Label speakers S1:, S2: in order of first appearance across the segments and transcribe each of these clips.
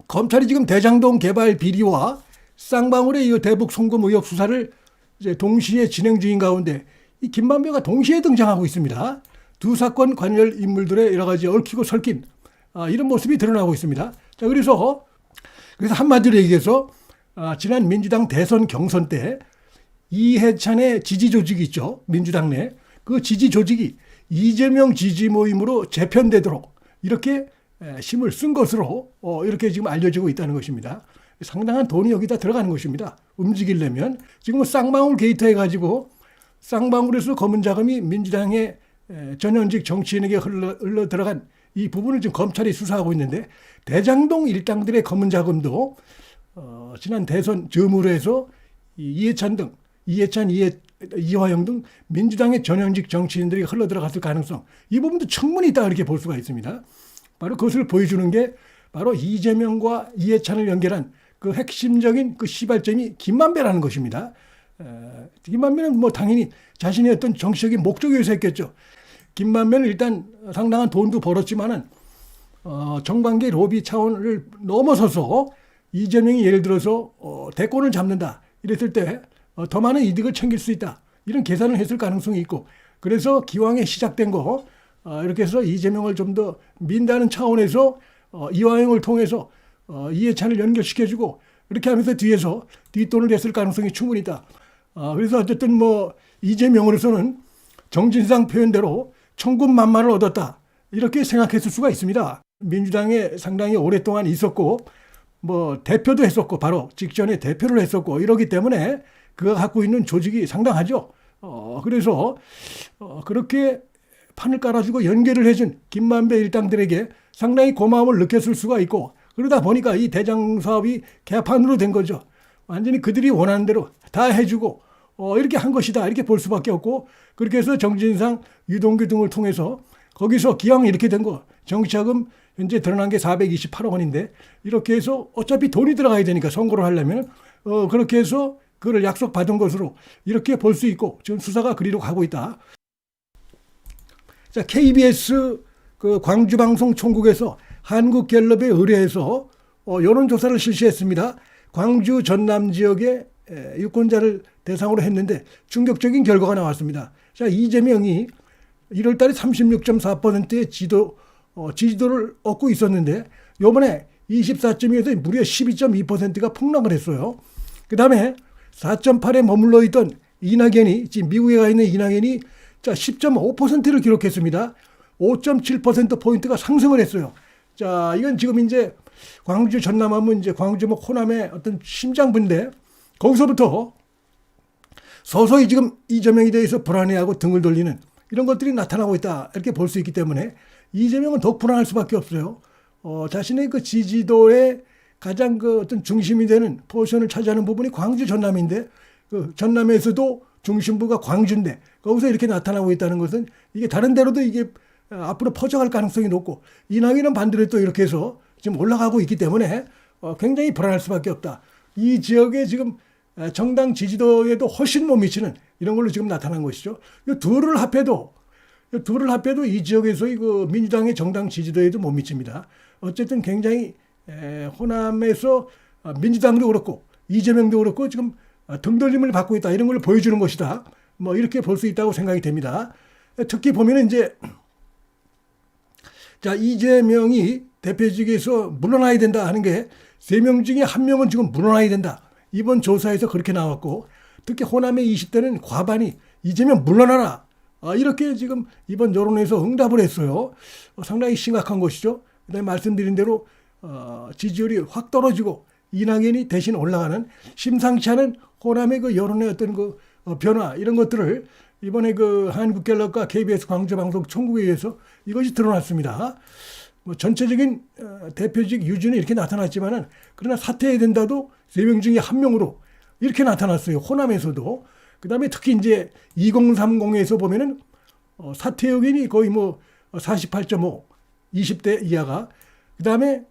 S1: 검찰이 지금 대장동 개발 비리와 쌍방울의 이 대북 송금 의혹 수사를 이제 동시에 진행 중인 가운데 이 김만배가 동시에 등장하고 있습니다. 두 사건 관련 인물들의 여러 가지 얽히고 설킨 이런 모습이 드러나고 있습니다. 자, 그래서 한마디로 얘기해서 지난 민주당 대선 경선 때 이해찬의 지지 조직이 있죠. 민주당 내 그 지지 조직이 이재명 지지 모임으로 재편되도록 이렇게 힘을 쓴 것으로 이렇게 지금 알려지고 있다는 것입니다. 상당한 돈이 여기다 들어가는 것입니다. 움직이려면 지금 쌍방울 게이트 해가지고 쌍방울에서 검은 자금이 민주당의 전현직 정치인에게 흘러 들어간 이 부분을 지금 검찰이 수사하고 있는데 대장동 일당들의 검은 자금도 지난 대선 점으로 해서 이해찬, 이화영 등 민주당의 전현직 정치인들이 흘러 들어갔을 가능성 이 부분도 충분히 있다 이렇게 볼 수가 있습니다. 바로 그것을 보여주는 게 바로 이재명과 이해찬을 연결한 그 핵심적인 그 시발점이 김만배라는 것입니다. 김만배는 뭐 당연히 자신의 어떤 정치적인 목적에 의해서 했겠죠. 김만배는 일단 상당한 돈도 벌었지만은 정관계 로비 차원을 넘어서서 이재명이 예를 들어서 대권을 잡는다 이랬을 때 더 많은 이득을 챙길 수 있다 이런 계산을 했을 가능성이 있고 그래서 기왕에 시작된 거 이렇게 해서 이재명을 좀 더 민다는 차원에서 이화영을 통해서 이해찬을 연결시켜주고 이렇게 하면서 뒤에서 뒷돈을 냈을 가능성이 충분히 있다. 그래서 어쨌든 뭐 이재명으로서는 정진상 표현대로 천군만마를 얻었다 이렇게 생각했을 수가 있습니다. 민주당에 상당히 오랫동안 있었고 뭐 대표도 했었고 바로 직전에 대표를 했었고 이러기 때문에 그가 갖고 있는 조직이 상당하죠. 그래서 그렇게 판을 깔아주고 연결을 해준 김만배 일당들에게 상당히 고마움을 느꼈을 수가 있고 그러다 보니까 이 대장 사업이 개판으로 된 거죠. 완전히 그들이 원하는 대로 다 해주고 이렇게 한 것이다 이렇게 볼 수밖에 없고 그렇게 해서 정진상, 유동규 등을 통해서 거기서 기왕 이렇게 된 거 정치자금 현재 드러난 게 428억 원인데 이렇게 해서 어차피 돈이 들어가야 되니까 선거를 하려면 그렇게 해서 그걸 약속받은 것으로 이렇게 볼 수 있고 지금 수사가 그리로 가고 있다. 자, KBS 그 광주방송총국에서 한국갤럽에 의뢰해서 여론조사를 실시했습니다. 광주 전남 지역의 유권자를 대상으로 했는데 충격적인 결과가 나왔습니다. 자, 이재명이 1월 달에 36.4%의 지지도를 얻고 있었는데 이번에 24.2에서 무려 12.2%가 폭락을 했어요. 그 다음에 4.8에 머물러 있던 이낙연이 지금 미국에 가 있는 이낙연이 자 10.5%를 기록했습니다. 5.7%포인트가 상승을 했어요. 자, 이건 지금 이제 광주 전남하면 이제 광주 뭐 호남의 어떤 심장부인데 거기서부터 서서히 지금 이재명에 대해서 불안해하고 등을 돌리는 이런 것들이 나타나고 있다. 이렇게 볼 수 있기 때문에 이재명은 더 불안할 수밖에 없어요. 자신의 그 지지도의 가장 그 어떤 중심이 되는 포션을 차지하는 부분이 광주 전남인데 그 전남에서도 중심부가 광주인데 거기서 이렇게 나타나고 있다는 것은 이게 다른 데로도 이게 앞으로 퍼져갈 가능성이 높고 이낙연은 반대로 또 이렇게 해서 지금 올라가고 있기 때문에 굉장히 불안할 수밖에 없다. 이 지역에 지금 정당 지지도에도 훨씬 못 미치는 이런 걸로 지금 나타난 것이죠. 이 둘을 합해도 이 지역에서 그 민주당의 정당 지지도에도 못 미칩니다. 어쨌든 굉장히 호남에서 민주당도 그렇고 이재명도 그렇고 지금 등돌림을 받고 있다 이런 걸 보여주는 것이다. 뭐 이렇게 볼 수 있다고 생각이 됩니다. 특히 보면은 이제 자 이재명이 대표직에서 물러나야 된다 하는 게 3명 중에 1명은 지금 물러나야 된다. 이번 조사에서 그렇게 나왔고 특히 호남의 20대는 과반이 이재명 물러나라. 이렇게 지금 이번 여론에서 응답을 했어요. 상당히 심각한 것이죠. 그다음에 말씀드린 대로 지지율이 확 떨어지고 이낙연이 대신 올라가는 심상치 않은 호남의 그 여론의 어떤 그 변화 이런 것들을 이번에 그 한국갤럽과 KBS 광주방송총국에 의해서 이것이 드러났습니다. 뭐 전체적인 대표직 유지는 이렇게 나타났지만은 그러나 사퇴해야 된다도 3명 중에 1명으로 이렇게 나타났어요. 호남에서도. 그다음에 특히 이제 2030에서 보면은 사퇴 의견이 거의 뭐 48.5, 20대 이하가 그다음에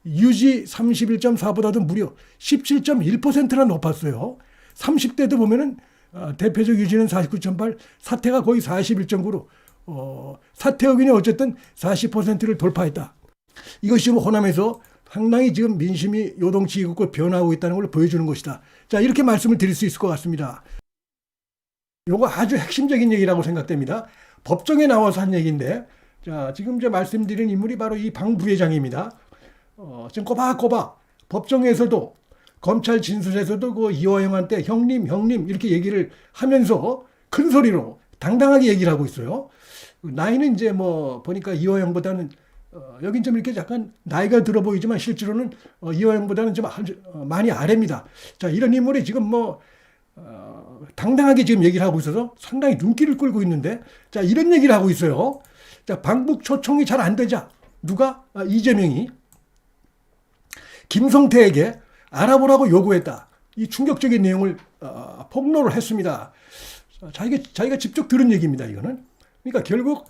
S1: 유지 31.4보다도 무려 17.1%나 높았어요. 30대도 보면은 대표적 유지는 49.8, 사퇴가 거의 41.9로 사퇴 의견이 어쨌든 40%를 돌파했다. 이것이 호남에서 상당히 지금 민심이 요동치고 변화하고 있다는 걸 보여주는 것이다. 자, 이렇게 말씀을 드릴 수 있을 것 같습니다. 요거 아주 핵심적인 얘기라고 생각됩니다. 법정에 나와서 한 얘기인데, 자, 지금 제 말씀드린 인물이 바로 이 방 부회장입니다. 지금 꼬박꼬박 법정에서도 검찰 진술에서도 그 이화영한테 형님 이렇게 얘기를 하면서 큰 소리로 당당하게 얘기를 하고 있어요. 나이는 이제 뭐 보니까 이화영보다는 여긴 좀 이렇게 약간 나이가 들어 보이지만 실제로는 이화영보다는 좀 많이 아래입니다. 자, 이런 인물이 지금 뭐 당당하게 지금 얘기를 하고 있어서 상당히 눈길을 끌고 있는데, 자, 이런 얘기를 하고 있어요. 자, 방북 초청이 잘 안 되자 누가 이재명이 김성태에게 알아보라고 요구했다. 이 충격적인 내용을 폭로를 했습니다. 자기가 직접 들은 얘기입니다. 이거는. 그러니까 결국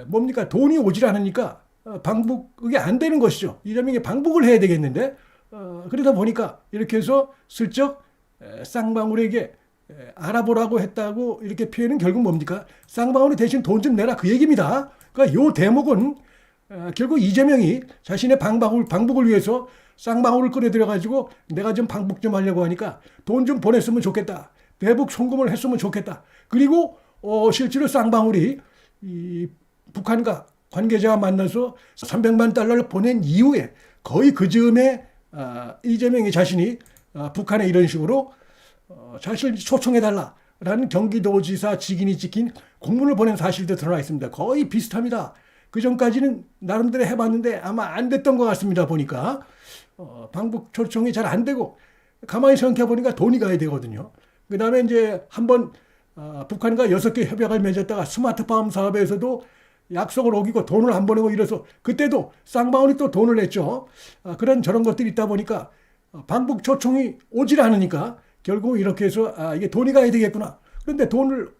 S1: 뭡니까? 돈이 오질 않으니까 방북이 안 되는 것이죠. 이재명이 방북을 해야 되겠는데 그러다 보니까 이렇게 해서 슬쩍 쌍방울에게 알아보라고 했다고 이렇게 표현은 결국 뭡니까? 쌍방울이 대신 돈 좀 내라 그 얘기입니다. 그러니까 요 대목은 결국 이재명이 자신의 방북을 위해서 쌍방울을 끌어들여가지고 내가 좀 방북 좀 하려고 하니까 돈 좀 보냈으면 좋겠다. 대북 송금을 했으면 좋겠다. 그리고 실제로 쌍방울이 이 북한과 관계자와 만나서 300만 달러를 보낸 이후에 거의 그 즈음에 이재명이 자신이 북한에 이런 식으로 자신을 초청해달라라는 경기도지사 직인이 찍힌 공문을 보낸 사실도 드러나 있습니다. 거의 비슷합니다. 그 전까지는 나름대로 해봤는데 아마 안 됐던 것 같습니다. 보니까 방북 초청이 잘 안 되고 가만히 생각해 보니까 돈이 가야 되거든요. 그 다음에 이제 한번 북한과 6개 협약을 맺었다가 스마트팜 사업에서도 약속을 어기고 돈을 안 보내고 이래서 그때도 쌍방울이 또 돈을 냈죠. 그런 저런 것들이 있다 보니까 방북 초청이 오질 않으니까 결국 이렇게 해서 이게 돈이 가야 되겠구나. 그런데 돈을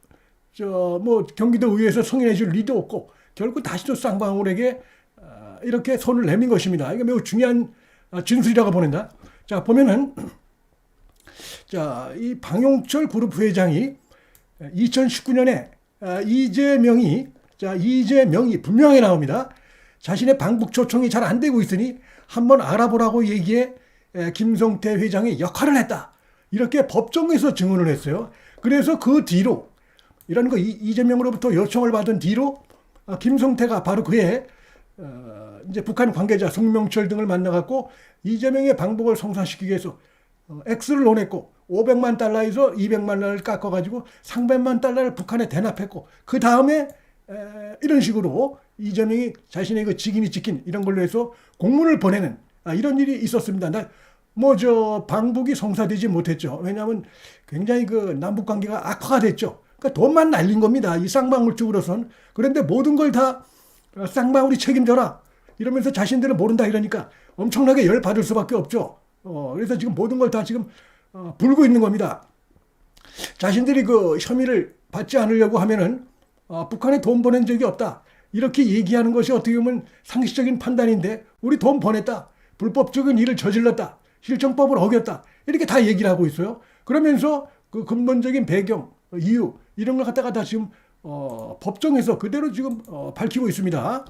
S1: 뭐 경기도의회에서 승인해 줄 리도 없고 결국 다시 또 쌍방울에게 이렇게 손을 내민 것입니다. 이게 매우 중요한 진술이라고 보낸다. 자, 보면은 자, 이 방용철 그룹 회장이 2019년에 이재명이 분명히 나옵니다. 자신의 방북 초청이 잘 안 되고 있으니 한번 알아보라고 얘기해 김성태 회장이 역할을 했다. 이렇게 법정에서 증언을 했어요. 그래서 그 뒤로 이런 거 이재명으로부터 요청을 받은 뒤로 김성태가 바로 그해 이제 북한 관계자 송명철 등을 만나갖고 이재명의 방북을 성사시키기 위해서 X를 논했고 500만 달러에서 200만 달러를 깎아가지고 300만 달러를 북한에 대납했고 그 다음에 이런 식으로 이재명이 자신의 그 직인이 찍힌 이런 걸로 해서 공문을 보내는 이런 일이 있었습니다. 방북이 성사되지 못했죠. 왜냐하면 굉장히 그 남북 관계가 악화가 됐죠. 그러니까 돈만 날린 겁니다. 이 쌍방울 쪽으로선. 그런데 모든 걸 다 쌍방울이 책임져라 이러면서 자신들은 모른다 이러니까 엄청나게 열 받을 수밖에 없죠. 그래서 지금 모든 걸 다 지금 불고 있는 겁니다. 자신들이 그 혐의를 받지 않으려고 하면은 북한에 돈 보낸 적이 없다. 이렇게 얘기하는 것이 어떻게 보면 상식적인 판단인데 우리 돈 보냈다. 불법적인 일을 저질렀다. 실정법을 어겼다. 이렇게 다 얘기를 하고 있어요. 그러면서 그 근본적인 배경, 이유 이런 걸 갖다가 다 지금 법정에서 그대로 지금 밝히고 있습니다.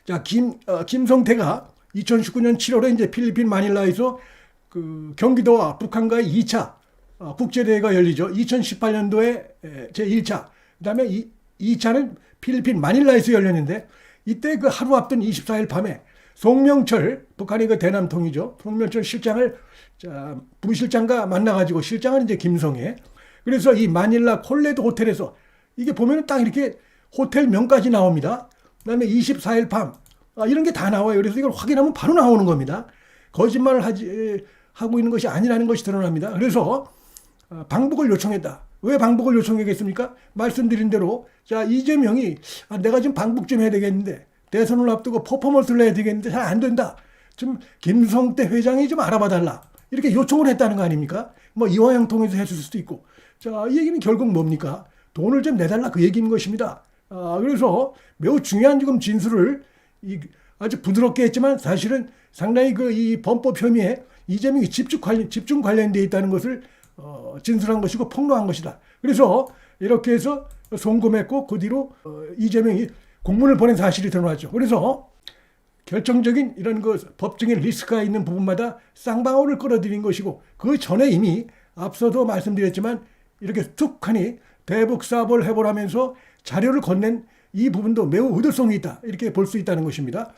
S1: 자, 김성태가 2019년 7월에 이제 필리핀 마닐라에서 그 경기도와 북한과의 2차 국제대회가 열리죠. 2018년도에 제1차, 그 다음에 2차는 필리핀 마닐라에서 열렸는데 이때 그 하루 앞둔 24일 밤에 송명철, 북한의 그 대남통이죠. 송명철 실장을 부실장과 만나가지고 실장은 이제 김성애. 그래서 이 마닐라 콜레도 호텔에서 이게 보면 딱 이렇게 호텔 명까지 나옵니다. 그 다음에 24일 밤 이런 게 다 나와요. 그래서 이걸 확인하면 바로 나오는 겁니다. 거짓말을 하고 있는 것이 아니라는 것이 드러납니다. 그래서 방북을 요청했다. 왜 방북을 요청했겠습니까? 말씀드린 대로 자, 이재명이 내가 지금 방북 좀 해야 되겠는데 대선을 앞두고 퍼포먼스를 해야 되겠는데 잘 안 된다. 좀 김성태 회장이 좀 알아봐 달라. 이렇게 요청을 했다는 거 아닙니까? 뭐 이화영 통해서 했을 수도 있고. 자, 이 얘기는 결국 뭡니까? 돈을 좀 내달라 그 얘기인 것입니다. 그래서 매우 중요한 지금 진술을 아주 부드럽게 했지만 사실은 상당히 이 범법 혐의에 이재명이 집중 관련되어 있다는 것을 진술한 것이고 폭로한 것이다. 그래서 이렇게 해서 송금했고 그 뒤로 이재명이 공문을 보낸 사실이 드러났죠. 그래서 결정적인 이런 그 법적인 리스크가 있는 부분마다 쌍방울을 끌어들인 것이고, 그 전에 이미 앞서도 말씀드렸지만 이렇게 툭하니 대북 사업을 해보라면서 자료를 건넨 이 부분도 매우 의도성이 있다, 이렇게 볼 수 있다는 것입니다.